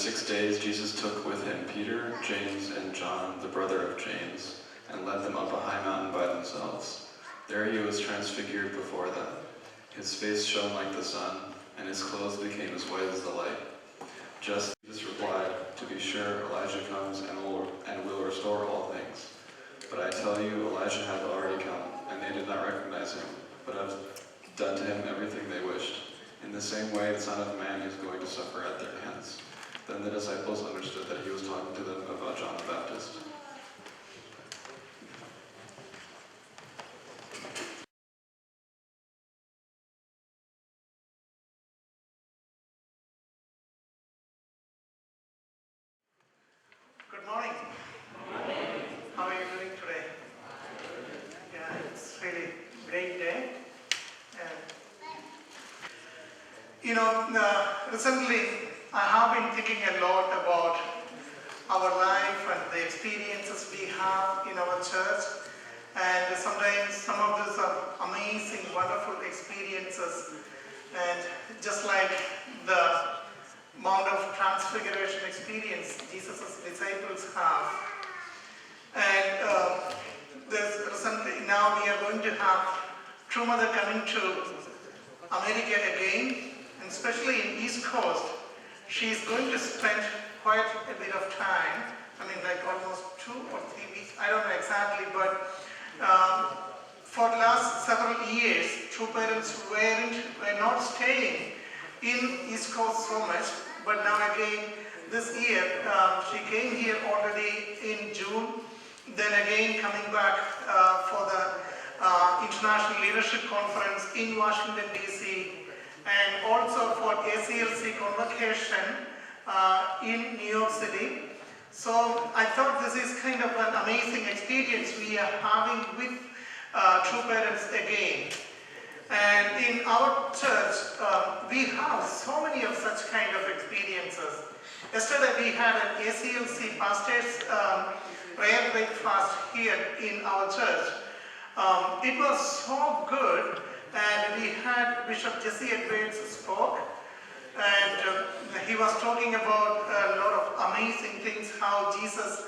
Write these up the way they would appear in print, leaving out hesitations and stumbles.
6 days, Jesus took with him Peter, James, and John, the brother of James, and led them up a high mountain by themselves. There he was transfigured before them. His face shone like the sun, and his clothes became as white as the light. Just Jesus replied, "To be sure, Elijah comes and will restore all things. But I tell you, Elijah has already come, and they did not recognize him, but have done to him everything they wished. In the same way, the Son of Man is going to suffer at their hands." Then the disciples understood that he was talking to them about John the Baptist. Good morning. How are you doing today? Yeah, it's really a great day. Recently I have been thinking a lot about our life and the experiences we have in our church. And sometimes some of these are amazing, wonderful experiences. And just like the Mount of Transfiguration experience Jesus' disciples have. And recently now we are going to have True Mother coming to America again, and especially in East Coast. She's going to spend quite a bit of time, like almost 2 or 3 weeks, I don't know exactly, but for the last several years, True Parents were not staying in East Coast so much, but now again this year she came here already in June, then again coming back for the International Leadership Conference in Washington DC, and also for ACLC Convocation in New York City. So I thought this is kind of an amazing experience we are having with True Parents again. And in our church, we have so many of such kind of experiences. Yesterday we had an ACLC pastors prayer breakfast here in our church. It was so good, and we had Bishop Jesse Edwards spoke, and he was talking about a lot of amazing things, how Jesus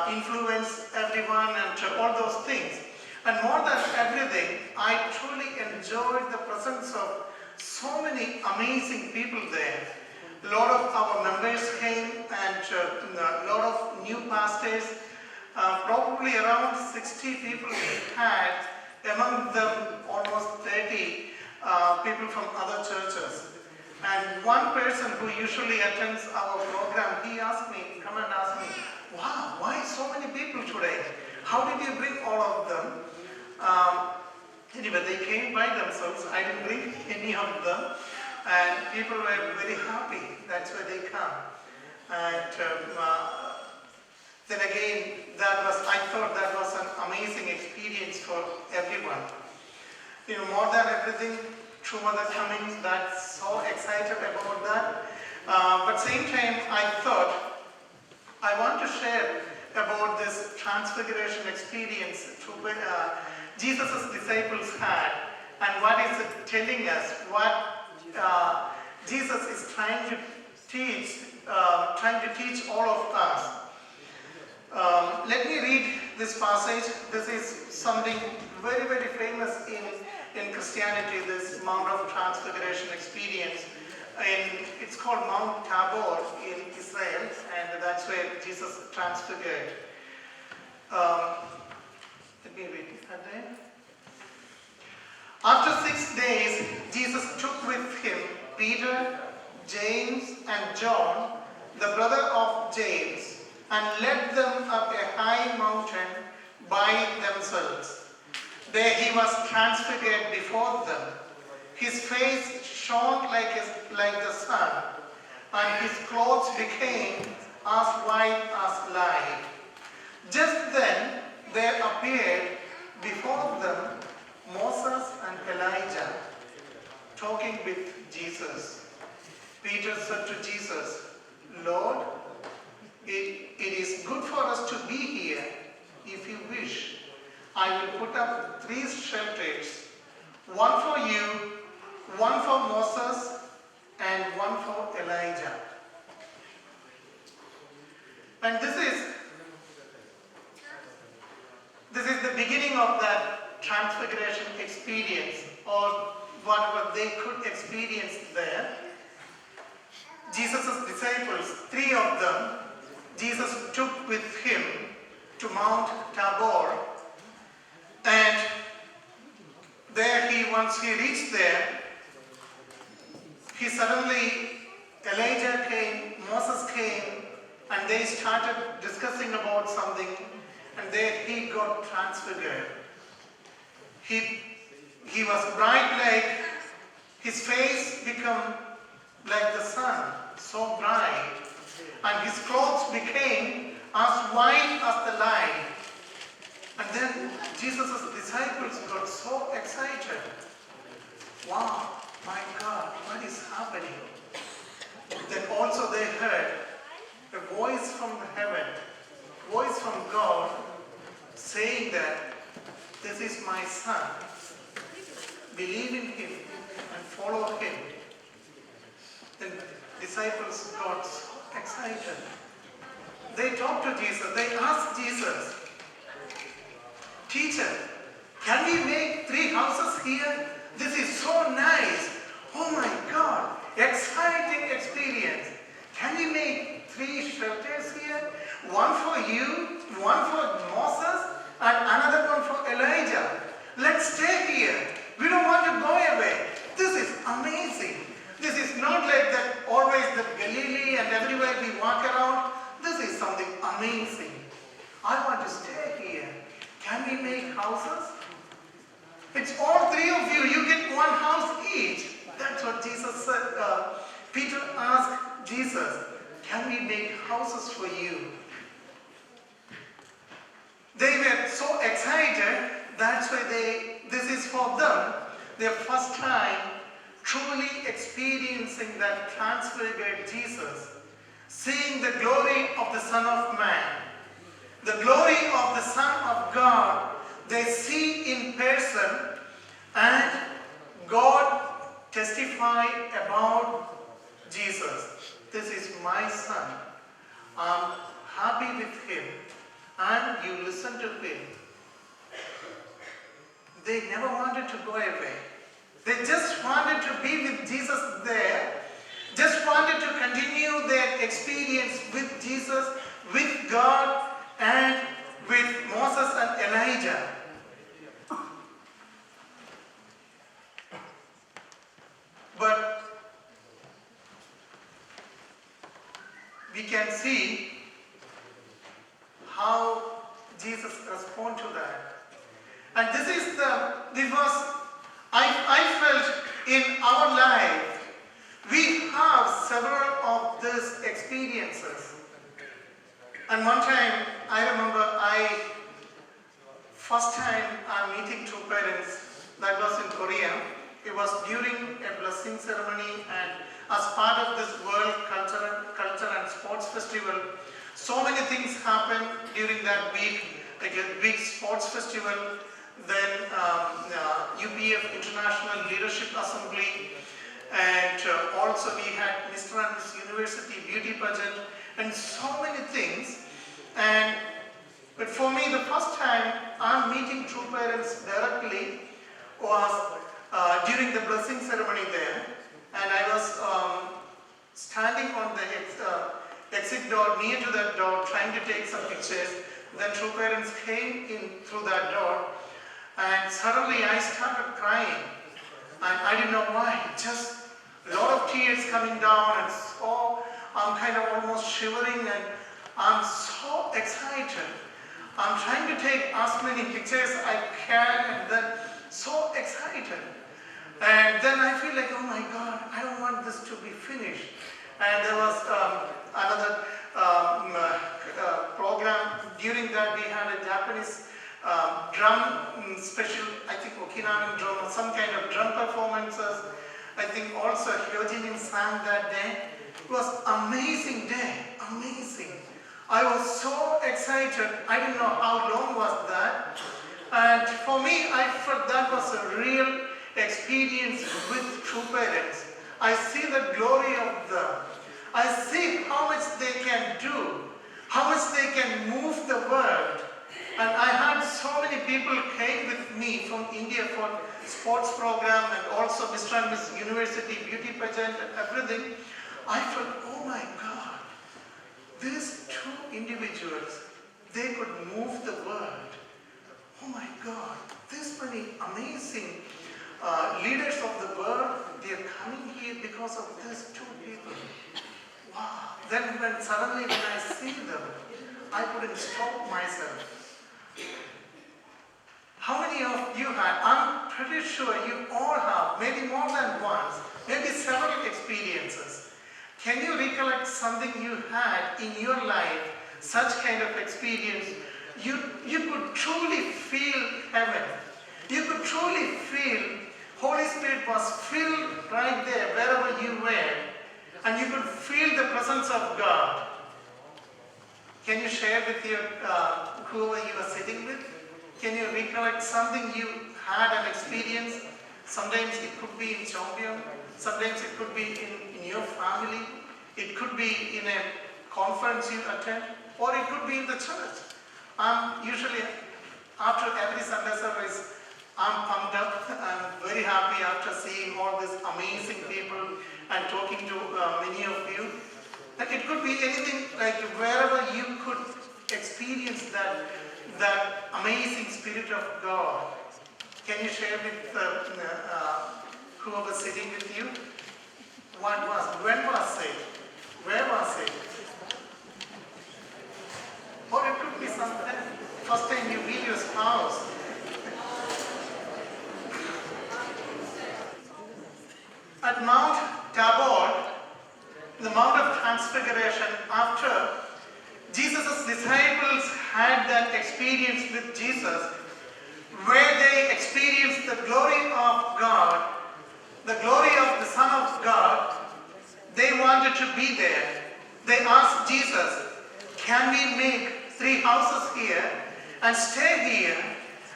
influenced everyone and all those things. And more than everything, I truly enjoyed the presence of so many amazing people there. A lot of our members came, and a lot of new pastors, probably around 60 people we had, among them almost 30 people from other churches. And one person who usually attends our program, he asked me, come and ask me, "Wow, why so many people today? How did you bring all of them?" Anyway, they came by themselves. I didn't bring any of them. And people were very happy. That's why they come. And then again, I thought that was an amazing experience for everyone. More than everything, True Mother coming, that's so excited about that. But same time, I thought I want to share about this transfiguration experience Jesus' disciples had, and what is it telling us, what Jesus is trying to teach all of us. Let me read this passage. This is something very, very famous in Christianity, this Mount of Transfiguration experience. And it's called Mount Tabor in Israel, and that's where Jesus transfigured. Let me read that there. After 6 days, Jesus took with him Peter, James, and John, the brother of James, and led them up a high mountain by themselves. There he was transfigured before them. His face shone like the sun, and his clothes became as white as light. Just then there appeared before them Moses and Elijah talking with Jesus. Peter said to Jesus, "Lord, it is good for us to be here. If you wish, I will put up 3 shelters, one for you, one for Moses, and one for Elijah." Jesus' disciples, 3 of them, Jesus took with him to Mount Tabor, and once he reached there, he suddenly, Elijah came, Moses came, and they started discussing about something, and there he got transfigured. He was bright like, his face became like the sun, so bright, and his clothes became as white as the light. And then Jesus' disciples got so excited. Wow, my God, what is happening? Then also they heard a voice from heaven, voice from God, saying that this is my son. Believe in him and follow him. Then disciples got so excited. They talked to Jesus. They asked Jesus, "Teacher, can we make 3 houses here? This is so nice. Oh my God, exciting experience. Can we make 3 shelters here? One for you, one for Moses, and another one for Elijah. Let's stay here. We don't want to go away. This is amazing. This is not like that always the Galilee and everywhere we walk around. This is something amazing. I want to stay here. Can we make houses? It's all 3 of you. You get 1 house each." That's what Jesus said. Peter asked Jesus, "Can we make houses for you?" They were so excited. That's why this is for them their first time truly experiencing that transfigured Jesus, seeing the glory of the Son of Man, the glory of the Son of God. They see in person, and God testified about Jesus. "This is my son. I'm happy with him, and you listen to him." They never wanted to go away. They just wanted to be with Jesus there, just wanted to continue their experience with Jesus, with God, and with Moses and Elijah. But we can see how Jesus responded to that. And this is because I felt in our life, we have several of these experiences. And one time, I remember first time I'm meeting 2 parents, that was in Korea. It was during a blessing ceremony, and as part of this World Culture and Sports Festival, so many things happened during that week, like a big sports festival, then UPF International Leadership Assembly, and also we had Mr. and Miss University Beauty Pageant, and so many things. But for me, the first time I'm meeting true parents directly was during the blessing ceremony there, and I was standing on the exit door, near to that door, trying to take some pictures. Then true parents came in through that door, and suddenly I started crying, and I didn't know why. Just a lot of tears coming down, and so I'm kind of almost shivering, and I'm so excited. I'm trying to take as many pictures as I can, and then so excited. And then I feel like, oh my God, I don't want this to be finished. And there was another program. During that, we had a Japanese drum special, I think Okinawan drum, some kind of drum performances. I think also Hyojin sang that day. It was amazing day, amazing. I was so excited. I didn't know how long was that. And for me, I felt that was a real experience with true parents. I see the glory of them. I see how much they can do, how much they can move the world. And I had so many people came with me from India for sports program, and also Mr. and Miss University Beauty Pageant and everything. I felt, oh my God, these two individuals, they could move the world. Oh my God, this many amazing leaders of the world, they are coming here because of these two people. Wow. Then suddenly when I see them, I couldn't stop myself. How many of you had? I'm pretty sure you all have, maybe more than once, maybe several experiences. Can you recollect something you had in your life, such kind of experience? You could truly feel heaven. You could truly feel Holy Spirit was filled right there, wherever you were. And you could feel the presence of God. Can you share with your whoever you are sitting with? Can you recollect something you had an experience? Sometimes it could be in Chombium. Sometimes it could be in your family. It could be in a conference you attend. Or it could be in the church. Usually, after every Sunday service, I'm pumped up. I'm very happy after seeing all these amazing people and talking to many of you. Like it could be anything, like wherever you could experience that amazing Spirit of God. Can you share with whoever is sitting with you? When was it? Where was it? Or it could be something, first time you meet your spouse. At Mount Tabor, the Mount of Transfiguration, after Jesus' disciples had that experience with Jesus, where they experienced the glory of God, the glory of the Son of God, they wanted to be there. They asked Jesus, can we make 3 houses here and stay here?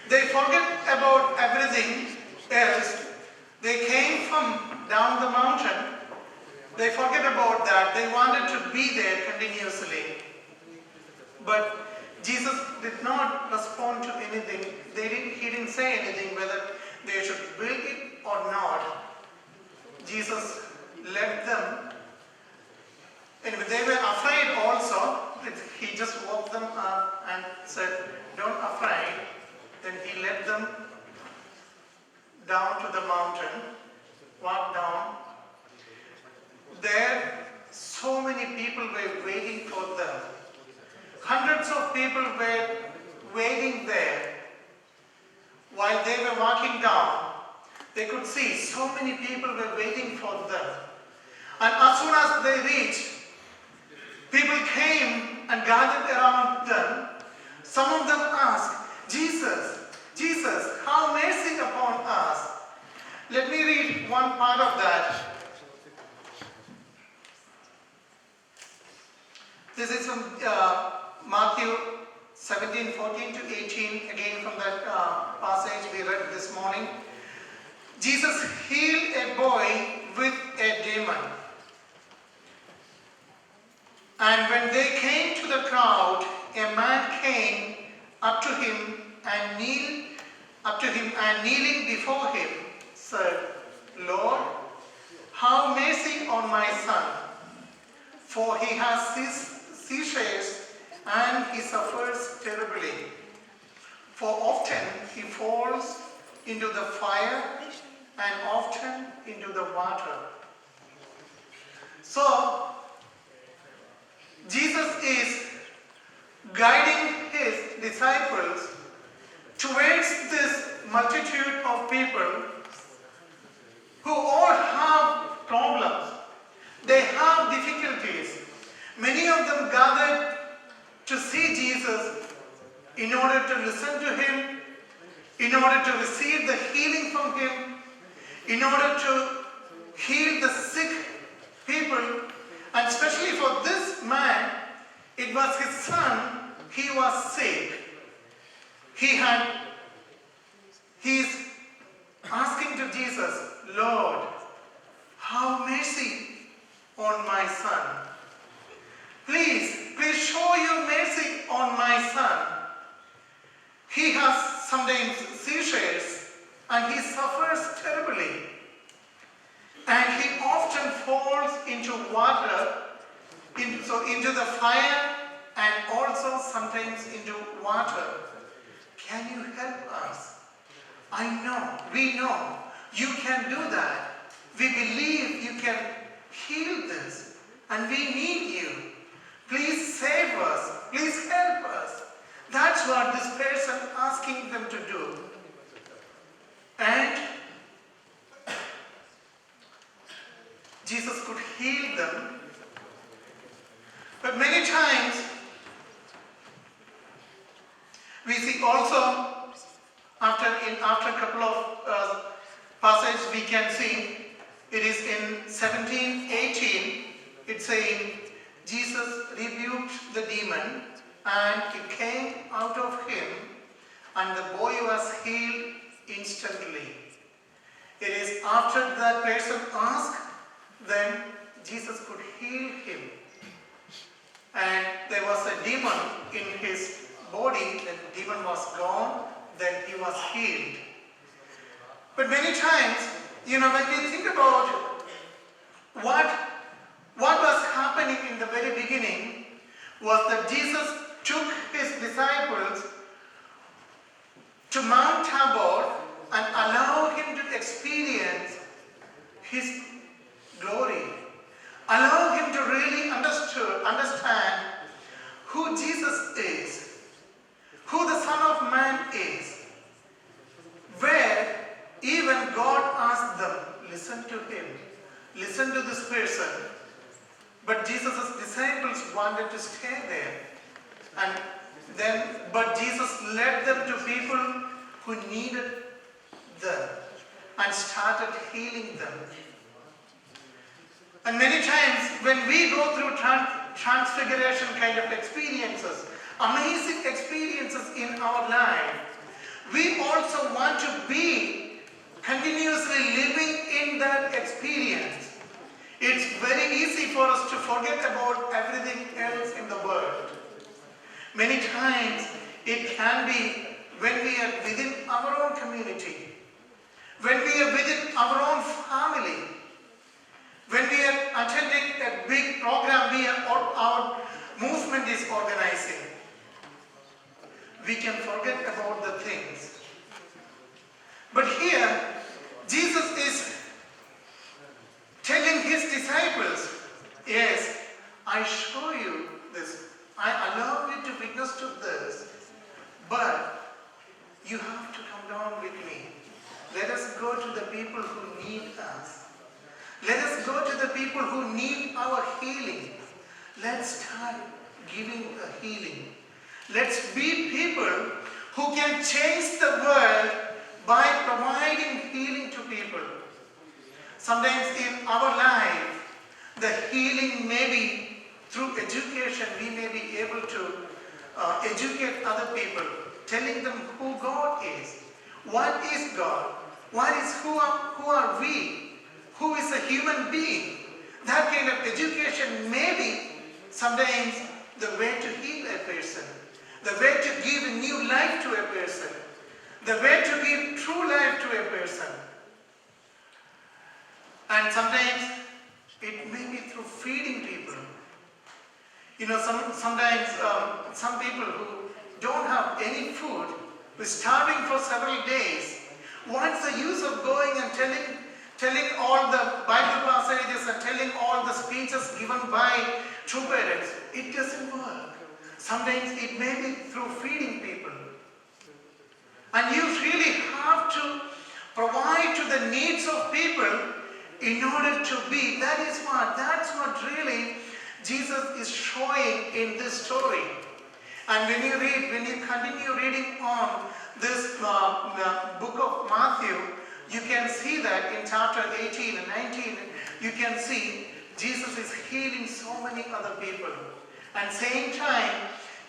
They forget about everything else. They came from down the mountain. They forget about that. They wanted to be there continuously. But Jesus did not respond to anything. He didn't say anything whether they should build it or not. Jesus led them. And they were afraid also. He just woke them up and said, don't afraid. Then he led them down to the mountain, walked down. There, so many people were waiting for them. Hundreds of people were waiting there. While they were walking down, they could see so many people were waiting for them. And as soon as they reached, people came and gathered around them. Some of them asked, Jesus, have mercy upon us. Let me read one part of that. This is from Matthew 17, 14 to 18, again from that passage we read this morning. Jesus healed a boy with a demon. And when they came to the crowd, a man came up to him and kneeling before him, said, Lord, have mercy on my son, for he has seizures and he suffers terribly. For often he falls into the fire and often into the water. So, Jesus is guiding his disciples towards this multitude of people who all have problems. They have difficulties. Many of them gathered to see Jesus in order to listen to him, in order to receive the healing from him, in order to heal the sick people. And especially for this man, it was his son, he was sick. He is asking to Jesus, Lord, have mercy on my son. Please show your mercy on my son. He has sometimes seizures and he suffers terribly. And he often falls into water so into the fire and also sometimes into water. Can you help us? I know, we know you can do that. We believe you can heal this and we need you. Please save us. Please help us. That's what this person asking them to do. And Jesus could heal them. But many times we see also after a couple of passages we can see it is in 17:18. It's saying Jesus rebuked the demon and it came out of him and the boy was healed instantly. It is after that person asked, then Jesus could heal him. And there was a demon in his body, the demon was gone, then he was healed. But many times, when we think about what was happening in the very beginning was that Jesus took his disciples to Mount Tabor and allowed him to experience his glory. Allow him to really understand who Jesus is, who the Son of Man is, where even God asked them, listen to him, listen to this person. But Jesus' disciples wanted to stay there. But Jesus led them to people who needed them and started healing them. And many times when we go through transfiguration kind of experiences, amazing experiences in our life, we also want to be continuously living in that experience. It's very easy for us to forget about everything else in the world. Many times it can be when we are within our own community, when we are within our own family, when we are attending a big program our movement is organizing. We can forget about the things. But here, Jesus is telling his disciples, yes, I show you this. I allow you to witness to this. But you have to come down with me. Let us go to the people who need us. Let us go to the people who need our healing. Let's start giving a healing. Let's be people who can change the world by providing healing to people. Sometimes in our life, the healing may be through education. We may be able to educate other people, telling them who God is. What is God? Who are we? Who is a human being? That kind of education may be sometimes the way to heal a person, the way to give a new life to a person, the way to give true life to a person. And sometimes it may be through feeding people. Sometimes some people who don't have any food, who are starving for several days, what's the use of going and telling all the Bible passages and telling all the speeches given by true parents? It doesn't work. Sometimes it may be through feeding people. And you really have to provide to the needs of people in order to be. That's what really Jesus is showing in this story. And when you continue reading on this book of Matthew, you can see that in chapter 18 and 19, you can see Jesus is healing so many other people. And same time,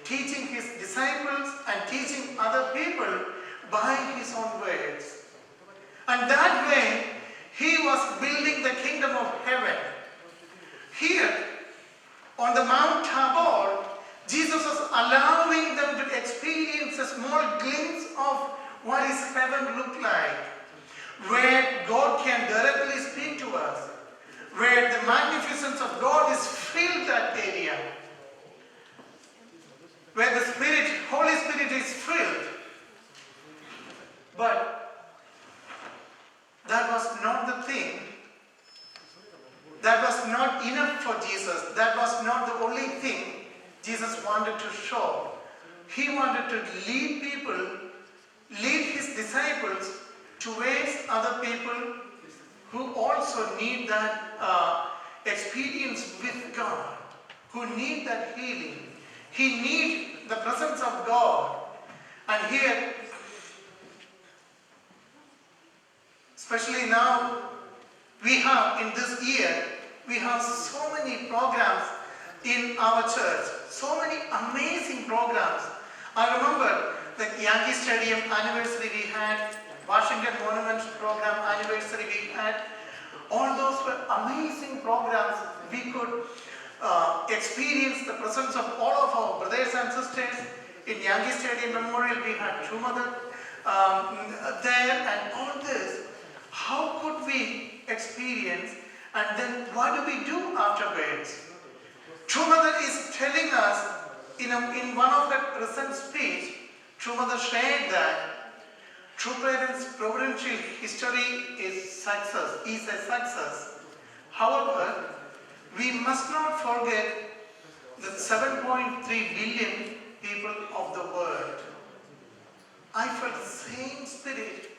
teaching his disciples and teaching other people by his own words. And that way, he was building the kingdom of heaven. Here, on the Mount Tabor, Jesus was allowing them to experience a small glimpse of what is heaven look like, where God can directly speak to us, where the magnificence of God is filled that area. not enough for Jesus. That was not the only thing Jesus wanted to show. He wanted to lead people, lead his disciples towards other people who also need that experience with God, who need that healing. He needs the presence of God. And here, especially now, we have in this year, we have so many programs in our church, so many amazing programs. I remember the Yankee Stadium anniversary we had, Washington Monument program anniversary we had. All those were amazing programs. We could experience the presence of all of our brothers and sisters. In Yankee Stadium Memorial, we had True Mother there and all this. How could we experience, and then what do we do afterwards? True Mother is telling us in one of her recent speech, True Mother shared that True Parents' providential history is a success. However, we must not forget the 7.3 billion people of the world. I felt the same spirit,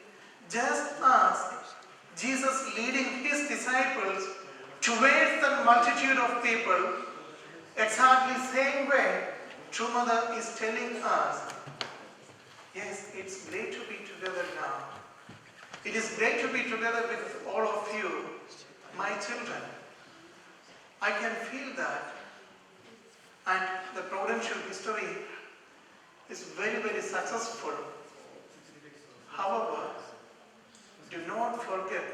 just as Jesus leading his disciples towards the multitude of people, exactly same way True Mother is telling us, yes, it's great to be together now. It is great to be together with all of you, my children. I can feel that. And the providential history is very, very successful. However, do not forget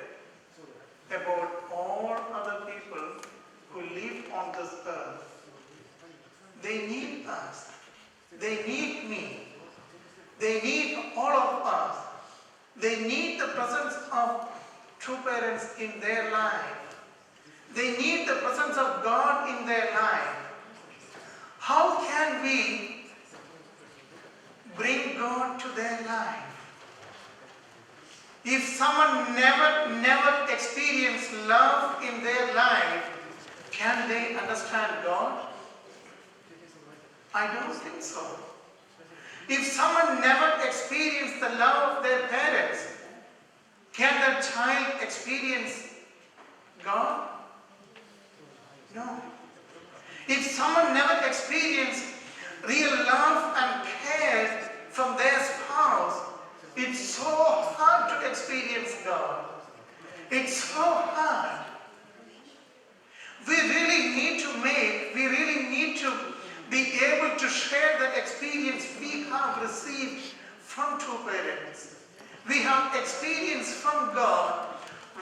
about all other people who live on this earth. They need us. They need me. They need all of us. They need the presence of true parents in their life. They need the presence of God in their life. How can we bring God to their life? If someone never experienced love in their life, can they understand God? I don't think so. If someone never experienced the love of their parents, can that child experience God? No. If someone never experienced real love and care from their spouse, it's so hard to experience God. It's so hard. We really need to be able to share the experience we have received from true parents. We have experience from God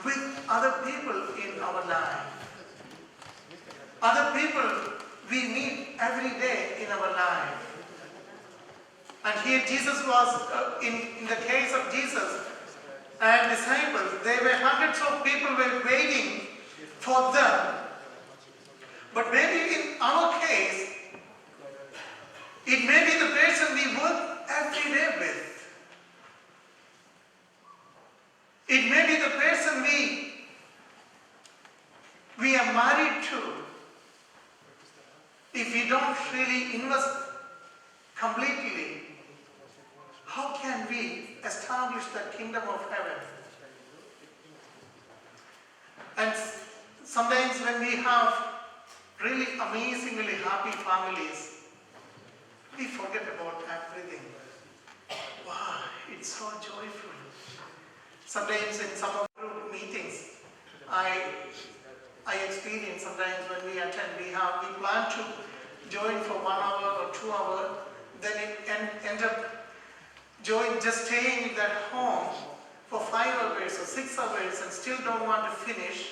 with other people in our life. Other people we meet every day in our life. And here Jesus was, in the case of Jesus and disciples, there were hundreds of people were waiting for them. But maybe in our case, it may be the person we work every day with. It may be the person we are married to. If we don't really invest completely, how can we establish the kingdom of heaven? And sometimes when we have really amazingly happy families, we forget about everything. Wow, it's so joyful. Sometimes in some of our meetings, I experience sometimes when we attend, we plan to join for 1 hour or 2 hours, then it end up just staying in that home for 5 hours or 6 hours and still don't want to finish,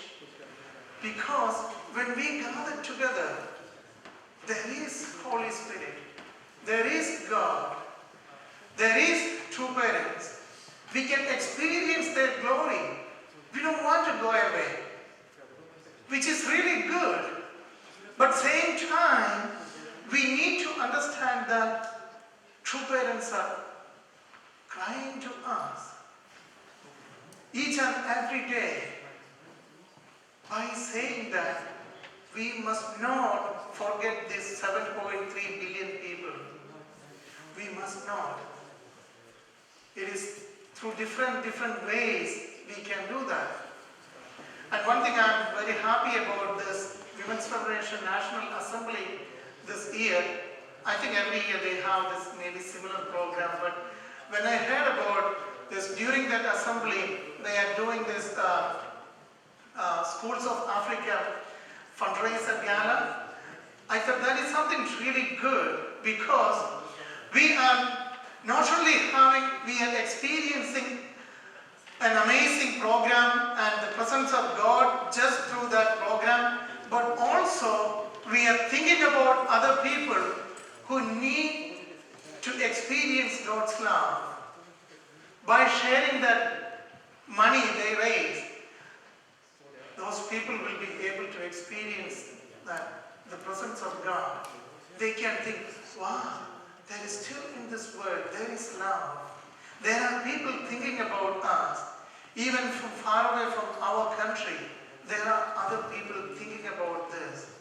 because when we gather together, there is Holy Spirit, there is God, there is true parents. We can experience their glory. We don't want to go away, which is really good. But same time, we need to understand that true parents are crying to us each and every day by saying that we must not forget these 7.3 billion people. We must not. It is through different ways we can do that. And one thing I'm very happy about this Women's Federation National Assembly this year, I think every year they have this maybe similar program, but when I heard about this during that assembly, they are doing this Schools of Africa fundraiser gala. I thought that is something really good because we are not only we are experiencing an amazing program and the presence of God just through that program, but also we are thinking about other people who need to experience God's love. By sharing that money they raise, those people will be able to experience that, the presence of God. They can think, wow, there is still in this world, there is love. There are people thinking about us. Even from far away from our country, there are other people thinking about this.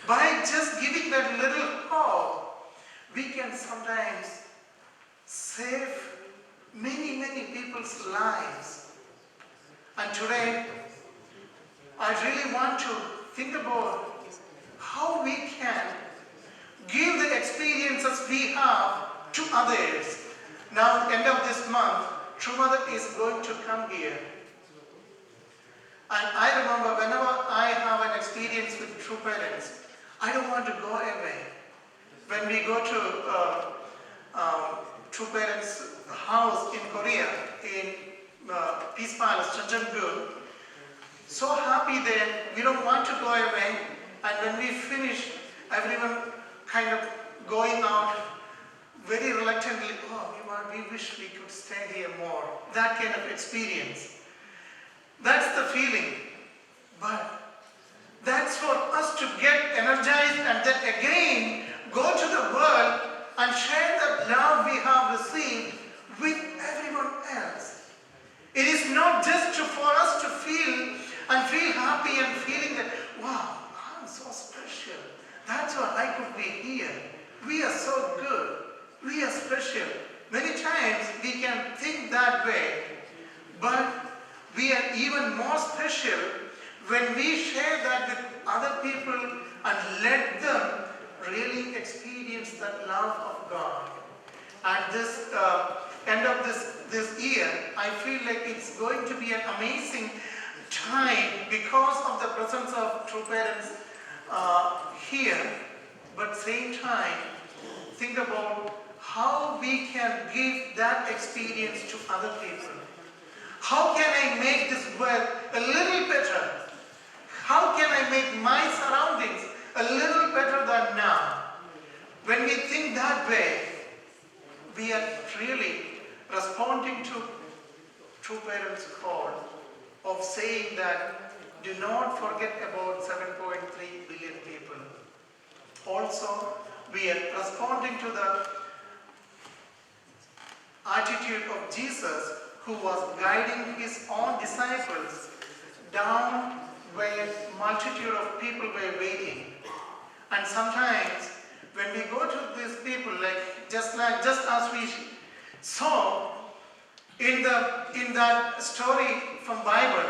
By just giving that little hope, we can sometimes save many people's lives. And today, I really want to think about how we can give the experiences we have to others. Now, at the end of this month, True Mother is going to come here. And I remember whenever I have an experience with True Parents, I don't want to go away. When we go to True Parents' house in Korea, in Peace Palace, Chanjangu, so happy there, we don't want to go away. And when we finish, everyone kind of going out very reluctantly, oh, we wish we could stay here more. That kind of experience. That's the feeling. But that's for us to get energized and then again go to the world and share the love we have received with everyone else. It is not just for us to feel happy and feeling that, wow, I'm so special. That's why I could be here. We are so good. We are special. Many times we can think that way, but we are even more special when we share that with other people and let them really experience that love of God. At this end of this year, I feel like it's going to be an amazing time because of the presence of True Parents here, but same time, think about how we can give that experience to other people. How can I make this world a little better? How can I make my surroundings a little better than now? When we think that way, we are really responding to True Parents' call of saying that do not forget about 7.3 billion people. Also, we are responding to the attitude of Jesus, who was guiding his own disciples down where multitude of people were waiting. And sometimes when we go to these people, just as we saw in that story from Bible,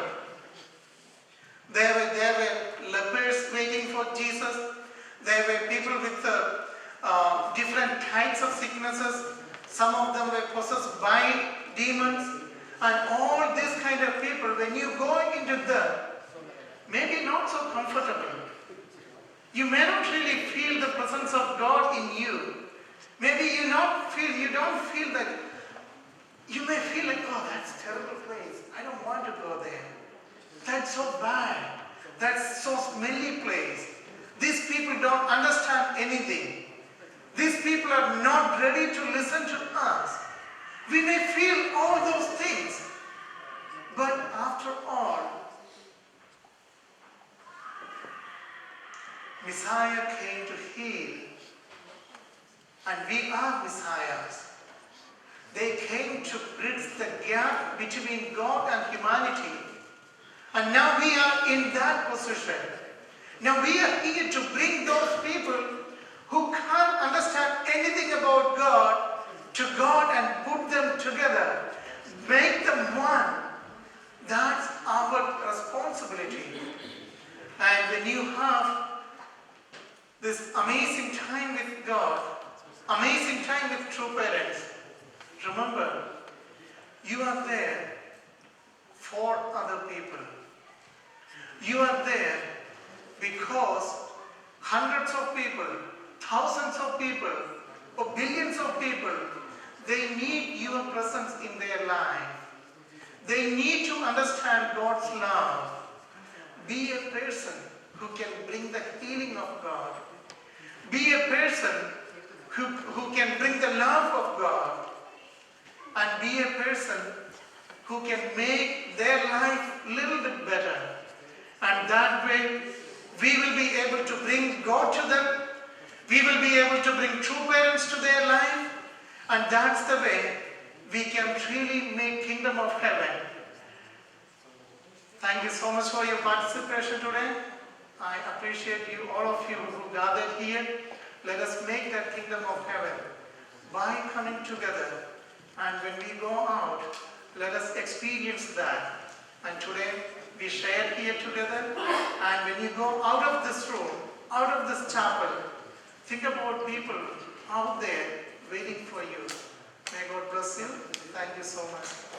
there were lepers waiting for Jesus. There were people with different types of sicknesses. Some of them were possessed by demons. And all these kind of people, when you go into them, maybe not so comfortable. You may not really feel the presence of God in you. Maybe you don't feel that. You may feel like, oh, that's a terrible place. I don't want to go there. That's so bad. That's so smelly place. These people don't understand anything. These people are not ready to listen to us. We may feel all those things. But after all, Messiah came to heal. And we are Messiahs. They came to bridge the gap between God and humanity. And now we are in that position. Now we are here to bring those people who can't understand anything about God to God and put them together. Make them one. That's our responsibility. And when you have this amazing time with God, amazing time with true parents, remember, you are there for other people. You are there because hundreds of people, thousands of people, or billions of people, they need your presence in their life. They need to understand God's love. Be a person who can bring the healing of God. Be a person who can bring the love of God. And be a person who can make their life a little bit better. And that way, we will be able to bring God to them. We will be able to bring true parents to their life. And that's the way we can really make Kingdom of Heaven. Thank you so much for your participation today. I appreciate you, all of you who gathered here. Let us make that Kingdom of Heaven by coming together. And when we go out, let us experience that. And today, we share here together. And when you go out of this room, out of this chapel, think about people out there waiting for you. May God bless you. Thank you so much.